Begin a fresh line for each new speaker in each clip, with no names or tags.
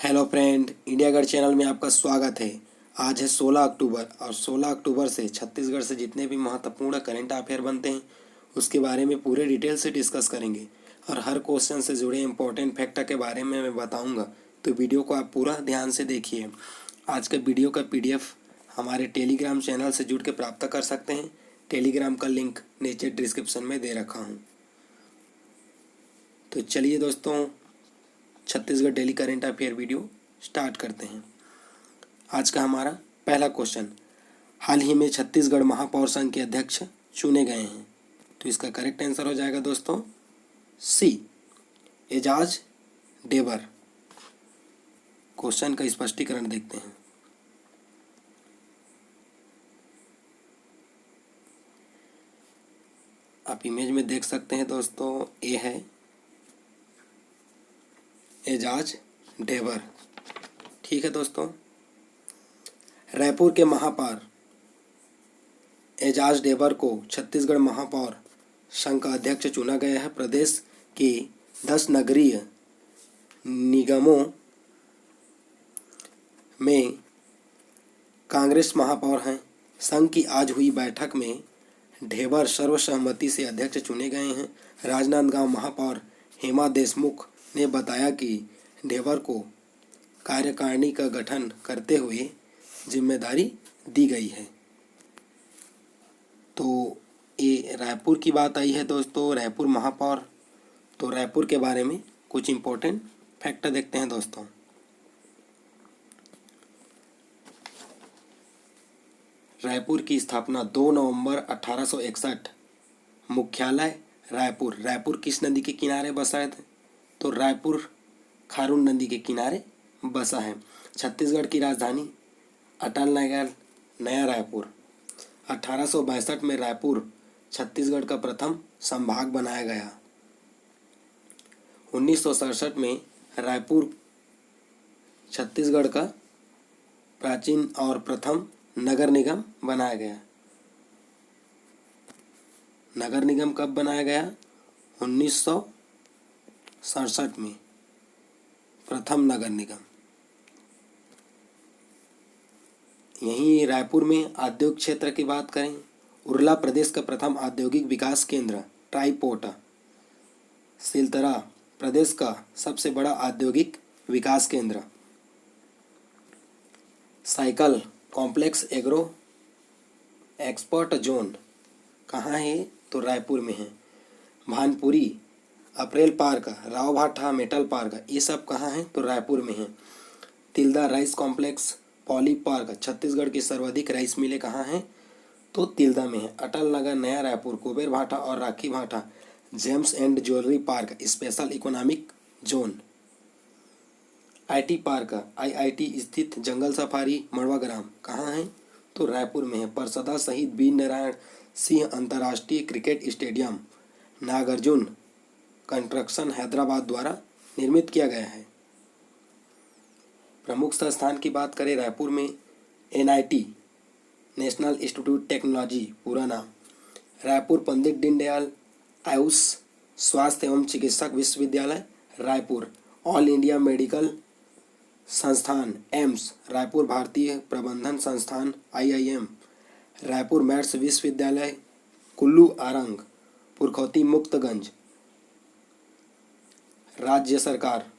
Hello friend, India गढ़ channel में आपका स्वागत है। आज है 16 अक्टूबर और 16 अक्टूबर से छत्तीसगढ़ से जितने भी महत्वपूर्ण करंट अफेयर बनते हैं उसके बारे में पूरे डिटेल से डिस्कस करेंगे और हर क्वेश्चन से जुड़े इम्पोर्टेंट फैक्ट के बारे में मैं बताऊंगा, तो वीडियो को आप पूरा ध्यान से देखिए। आज का वीडियो का PDF हमारे टेलीग्राम चैनल से जुड़ के प्राप्त कर सकते हैं। टेलीग्राम का लिंक नीचे डिस्क्रिप्शन में दे रखा हूँ। तो चलिए दोस्तों, Chhattisgarh daily current affair video start करते हैं। आज का हमारा पहला क्वेश्चन, हाल ही में छत्तीसगढ़ महापौर संघ के अध्यक्ष चुने गए हैं। तो इसका करेक्ट आंसर हो जाएगा दोस्तों सी, एजाज ढेबर। क्वेश्चन का स्पष्टीकरण देखते हैं। आप इमेज में देख सकते हैं दोस्तों, ये है एजाज ढेबर। ठीक है दोस्तों, रायपुर के महापौर एजाज ढेबर को छत्तीसगढ़ महापौर संघ का अध्यक्ष चुना गया है। प्रदेश के 10 नगरीय निगमों में कांग्रेस महापौर हैं। संघ की आज हुई बैठक में ढेबर सर्वसहमति से अध्यक्ष चुने गए हैं। राजनांदगांव महापौर हेमा देशमुख ने बताया कि ढेबर को कार्यकारिणी का गठन करते हुए जिम्मेदारी दी गई है। तो ये रायपुर की बात आई है दोस्तों, रायपुर महापौर। तो रायपुर के बारे में कुछ इम्पोर्टेंट फैक्ट देखते हैं दोस्तों। रायपुर की स्थापना 2 नवंबर 1861। मुख्यालय रायपुर। रायपुर किस नदी के किनारे बसा है? तो रायपुर खारून नदी के किनारे बसा है। छत्तीसगढ़ की राजधानी अटल नगर नया रायपुर। 1862 में रायपुर छत्तीसगढ़ का प्रथम संभाग बनाया गया। 1967 में रायपुर छत्तीसगढ़ का प्राचीन और प्रथम नगर निगम बनाया गया। नगर निगम कब बनाया गया? 1967 में प्रथम नगर निगम। यहीं रायपुर में औद्योगिक क्षेत्र की बात करें, उरला प्रदेश का प्रथम औद्योगिक विकास केंद्र ट्राईपोर्ट। सिलतरा प्रदेश का सबसे बड़ा औद्योगिक विकास केंद्र। Cycle complex agro expert zone कहाँ है? तो रायपुर में है। भानपुरी अप्रैल पार्क, राव भाठा मेटल पार्क, ये सब कहाँ है? तो रायपुर में है। Tilda rice complex poly park, Chhattisgarh की सर्वाधिक राइस मिलें कहाँ हैं? तो तिल्दा में है। अटल नगर नया रायपुर, कुबेर भाठा और राखी भाठा James and jewellery park special economic zone. IT park IIT स्थित जंगल सफारी मड़वा ग्राम कहाँ है? तो रायपुर में है। परसदा शहीद वीर नारायण सिंह अंतर्राष्ट्रीय cricket stadium Nagarjuna construction Hyderabad द्वारा निर्मित किया गया है। प्रमुख संस्थान की बात करें रायपुर में, NIT नेशनल इंस्टीट्यूट टेक्नोलॉजी पूरा नाम, रायपुर पंडित दीनदयाल आयुष स्वास्थ्य एवं चिकित्सक विश्वविद्यालय रायपुर, ऑल इंडिया मेडिकल संस्थान एम्स रायपुर, भारतीय प्रबंधन संस्थान IIM रायपुर, मैथ्स विश्वविद्यालय कुल्लू आरंग, पुरखौती मुक्तगंज। राज्य सरकार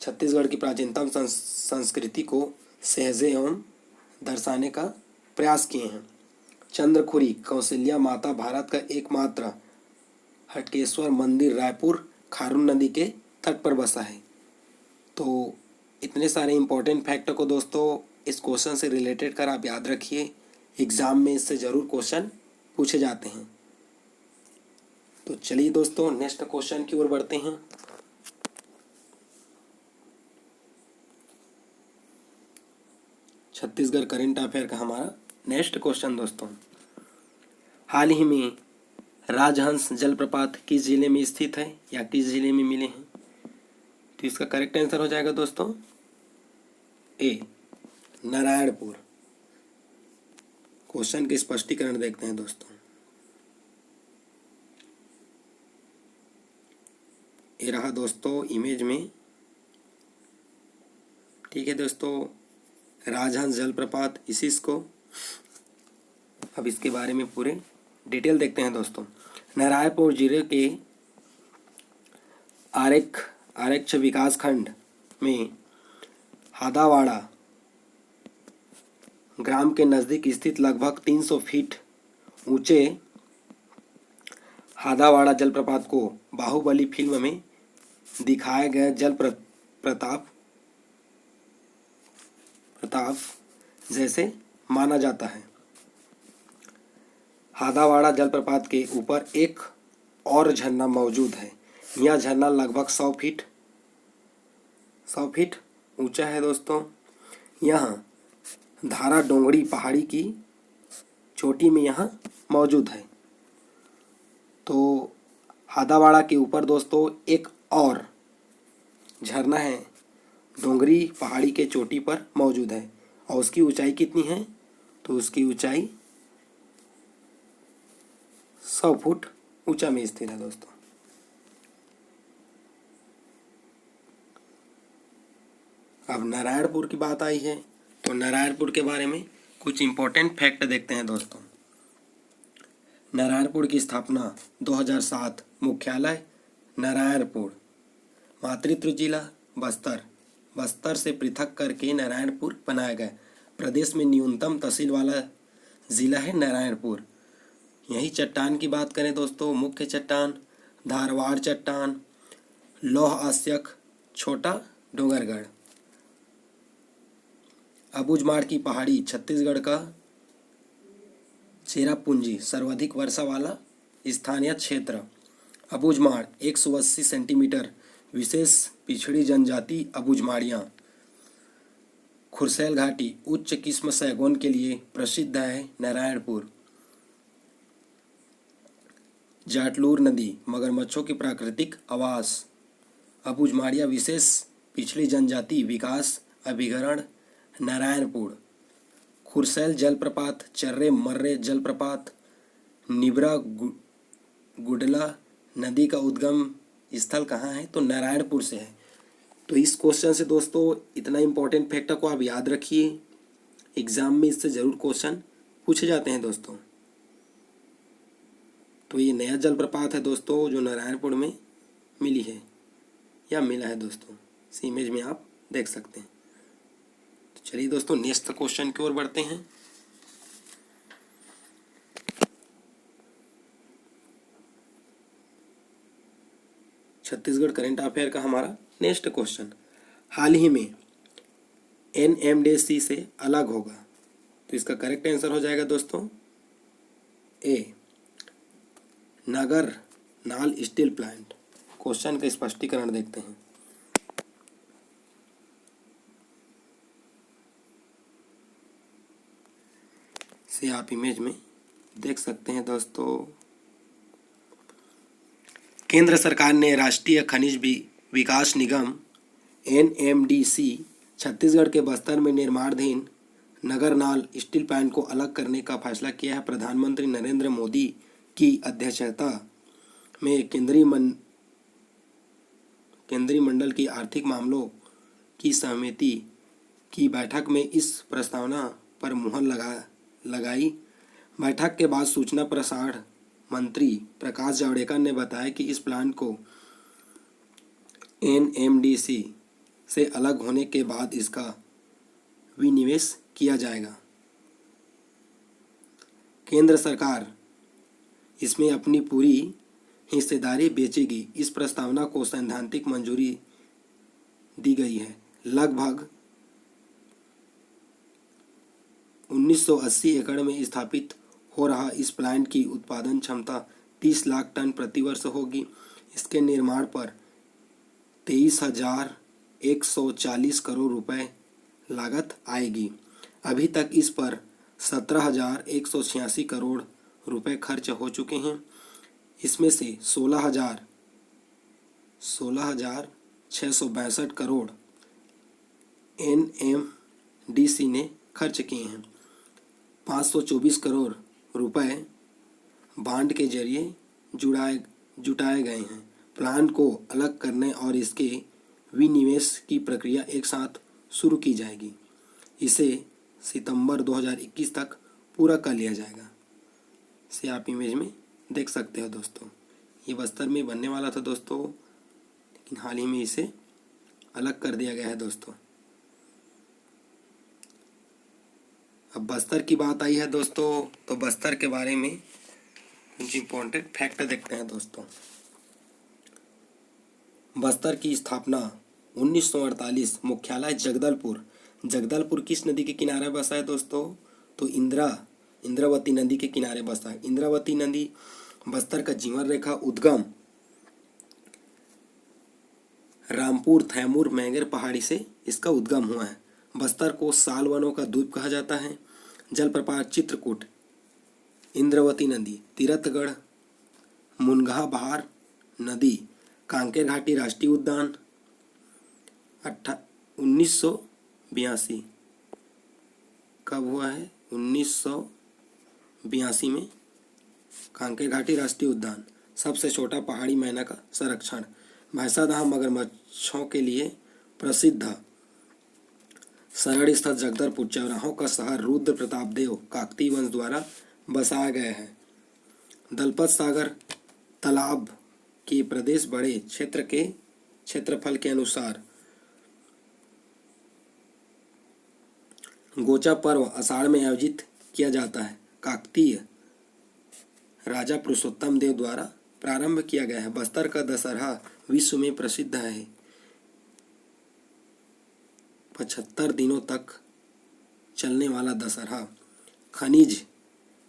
छत्तीसगढ़ की प्राचीनतम संस्कृति को सहेजे एवं दर्शाने का प्रयास किए हैं। चंद्रखुरी कौशल्या माता भारत का एकमात्र हटकेश्वर मंदिर रायपुर खारून नदी के तट पर बसा है। तो इतने सारे इम्पोर्टेंट फैक्ट को दोस्तों इस क्वेश्चन से रिलेटेड कर आप याद रखिए, एग्जाम में इससे ज़रूर क्वेश्चन पूछे जाते हैं। तो चलिए दोस्तों, नेक्स्ट क्वेश्चन की ओर बढ़ते हैं। छत्तीसगढ़ करंट अफेयर का हमारा नेक्स्ट क्वेश्चन दोस्तों, हाल ही में राजहंस जलप्रपात किस जिले में स्थित है या किस जिले में मिले हैं? तो इसका करेक्ट आंसर हो जाएगा दोस्तों ए, नारायणपुर। क्वेश्चन के स्पष्टीकरण देखते हैं दोस्तों। ये रहा दोस्तों इमेज में ठीक है दोस्तों, राजहंस जलप्रपात इसी को। अब इसके बारे में पूरे डिटेल देखते हैं दोस्तों। नारायणपुर जिले के आरक्ष विकास खंड में हादावाड़ा ग्राम के नज़दीक स्थित लगभग 300 फीट ऊंचे हादावाड़ा जलप्रपात को बाहुबली फिल्म में दिखाए गए प्रताप जैसे माना जाता है। हादावाड़ा जलप्रपात के ऊपर एक और झरना मौजूद है। यह झरना लगभग 100 फीट ऊंचा है दोस्तों। यहाँ धारा डोंगरी पहाड़ी की चोटी में यहाँ मौजूद है। तो हादावाड़ा के ऊपर दोस्तों एक और झरना है, डोंगरी पहाड़ी के चोटी पर मौजूद है। और उसकी ऊंचाई कितनी है? तो उसकी ऊंचाई 100 फुट ऊंचा में स्थित है दोस्तों। अब नारायणपुर की बात आई है तो नारायणपुर के बारे में कुछ इम्पोर्टेंट फैक्ट देखते हैं दोस्तों। नारायणपुर की स्थापना 2007, मुख्यालय नारायणपुर, मातृत्व जिला बस्तर से पृथक करके नारायणपुर बनाया गया। प्रदेश में न्यूनतम तहसील वाला जिला है नारायणपुर। यही चट्टान की बात करें दोस्तों, मुख्य चट्टान धारवाड़ चट्टान, लौह आस्यक, छोटा डोंगरगढ़। अबूझमाड़ की पहाड़ी छत्तीसगढ़ का चेरापूंजी सर्वाधिक वर्षा वाला स्थानीय क्षेत्र। अबूझमाड़ 180 सेंटीमीटर, विशेष पिछड़ी जनजाति अबूझमाड़ियाँ। खुरसैल घाटी उच्च किस्म सैगोन के लिए प्रसिद्ध है नारायणपुर। जाटलूर नदी मगरमच्छों की प्राकृतिक आवास। अबूझमाड़िया विशेष पिछड़ी जनजाति विकास अभिकरण नारायणपुर। खुरसैल जलप्रपात, चर्रे मर्रे जलप्रपात, निबरा गुडला नदी का उद्गम स्थल कहाँ है? तो नारायणपुर से है। तो इस क्वेश्चन से दोस्तों इतना इम्पोर्टेंट फैक्ट को आप याद रखिए, एग्जाम में इससे ज़रूर क्वेश्चन पूछे जाते हैं दोस्तों। तो ये नया जलप्रपात है दोस्तों जो नारायणपुर में मिली है या मिला है दोस्तों, इस इमेज में आप देख सकते हैं। तो चलिए दोस्तों नेक्स्ट क्वेश्चन की ओर बढ़ते हैं। छत्तीसगढ़ करंट अफेयर का हमारा नेक्स्ट क्वेश्चन, हाल ही में NMDC से अलग होगा। तो इसका करेक्ट आंसर हो जाएगा दोस्तों ए, नगर नाल स्टील प्लांट। क्वेश्चन का स्पष्टीकरण देखते हैं। से आप इमेज में देख सकते हैं दोस्तों। केंद्र सरकार ने राष्ट्रीय खनिज विकास निगम NMDC छत्तीसगढ़ के बस्तर में निर्माणाधीन नगरनाल स्टील प्लांट को अलग करने का फैसला किया है। प्रधानमंत्री नरेंद्र मोदी की अध्यक्षता में केंद्रीय मंडल की आर्थिक मामलों की समिति की बैठक में इस प्रस्तावना पर मुहर लगाई। बैठक के बाद सूचना प्रसारण मंत्री प्रकाश जावड़ेकर ने बताया कि इस प्लांट को NMDC से अलग होने के बाद इसका विनिवेश किया जाएगा। केंद्र सरकार इसमें अपनी पूरी हिस्सेदारी बेचेगी। इस प्रस्तावना को सैद्धांतिक मंजूरी दी गई है। लगभग 1980 एकड़ में स्थापित हो रहा इस प्लांट की उत्पादन क्षमता 30 लाख टन प्रतिवर्ष होगी। इसके निर्माण पर 23,140 करोड़ रुपए लागत आएगी। अभी तक इस पर 17,186 करोड़ रुपए खर्च हो चुके हैं। इसमें से 16,662 करोड़ NMDC ने खर्च किए हैं। 524 करोड़ रुपए बांड के जरिए जुटाए गए हैं। प्लांट को अलग करने और इसके विनिवेश की प्रक्रिया एक साथ शुरू की जाएगी। इसे सितंबर 2021 तक पूरा कर लिया जाएगा। इसे आप इमेज में देख सकते हो दोस्तों। ये बस्तर में बनने वाला था दोस्तों, लेकिन हाल ही में इसे अलग कर दिया गया है दोस्तों। अब बस्तर की बात आई है दोस्तों, तो बस्तर के बारे में कुछ इम्पोर्टेंट फैक्ट देखते हैं दोस्तों। बस्तर की स्थापना 1948, मुख्यालय जगदलपुर। जगदलपुर किस नदी के किनारे बसा है दोस्तों? तो इंद्रावती नदी के किनारे बसा है। इंद्रावती नदी बस्तर का जीवन रेखा उद्गम रामपुर, थैमूर, मैंगर पहाड़ी से इसका उद्गम हुआ है। बस्तर को साल वनों का द्वीप कहा जाता है। जलप्रपात चित्रकूट, इंद्रावती नदी, तीरथगढ़, मुनगा बहार नदी, कांकेर घाटी राष्ट्रीय उद्यान 1982 कब हुआ है? 1982 में कांकेर घाटी राष्ट्रीय उद्यान। सबसे छोटा पहाड़ी मैना का संरक्षण। भैंसादाह मगरमच्छों के लिए प्रसिद्ध शरण स्थल जगदलपुर। चौराहों का शहर रुद्र प्रताप देव काकतीय वंश द्वारा बसाया गया है। दलपत सागर तालाब के प्रदेश बड़े क्षेत्र के क्षेत्रफल के अनुसार। गोचा पर्व आषाढ़ में आयोजित किया जाता है। काकतीय राजा पुरुषोत्तम देव द्वारा प्रारंभ किया गया है। बस्तर का दशहरा विश्व में प्रसिद्ध है। 75 दिनों तक चलने वाला दशहरा। खनिज,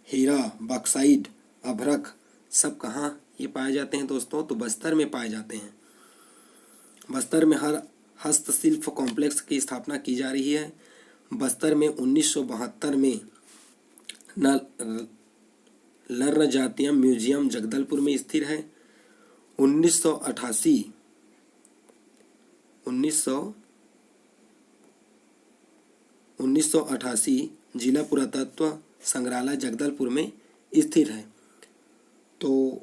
हीरा, बक्साइड, अभ्रक सब कहाँ ये पाए जाते हैं दोस्तों? तो बस्तर में पाए जाते हैं। बस्तर में हर हस्तशिल्प कॉम्प्लेक्स की स्थापना की जा रही है। बस्तर में 1972 में लर्न जातीय म्यूजियम जगदलपुर में स्थिर है। 1988 जिला पुरातत्व संग्रहालय जगदलपुर में स्थिर है। तो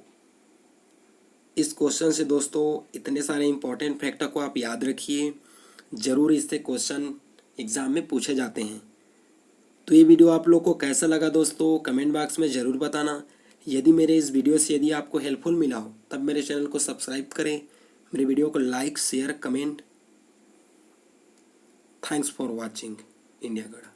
इस क्वेश्चन से दोस्तों इतने सारे इम्पोर्टेंट फैक्ट को आप याद रखिए, ज़रूर इससे क्वेश्चन एग्ज़ाम में पूछे जाते हैं। तो ये वीडियो आप लोग को कैसा लगा दोस्तों, कमेंट बॉक्स में ज़रूर बताना। यदि मेरे इस वीडियो से यदि आपको हेल्पफुल मिला हो तब मेरे चैनल को सब्सक्राइब करें, मेरे वीडियो को like, share, comment. Thanks for watching India गढ़।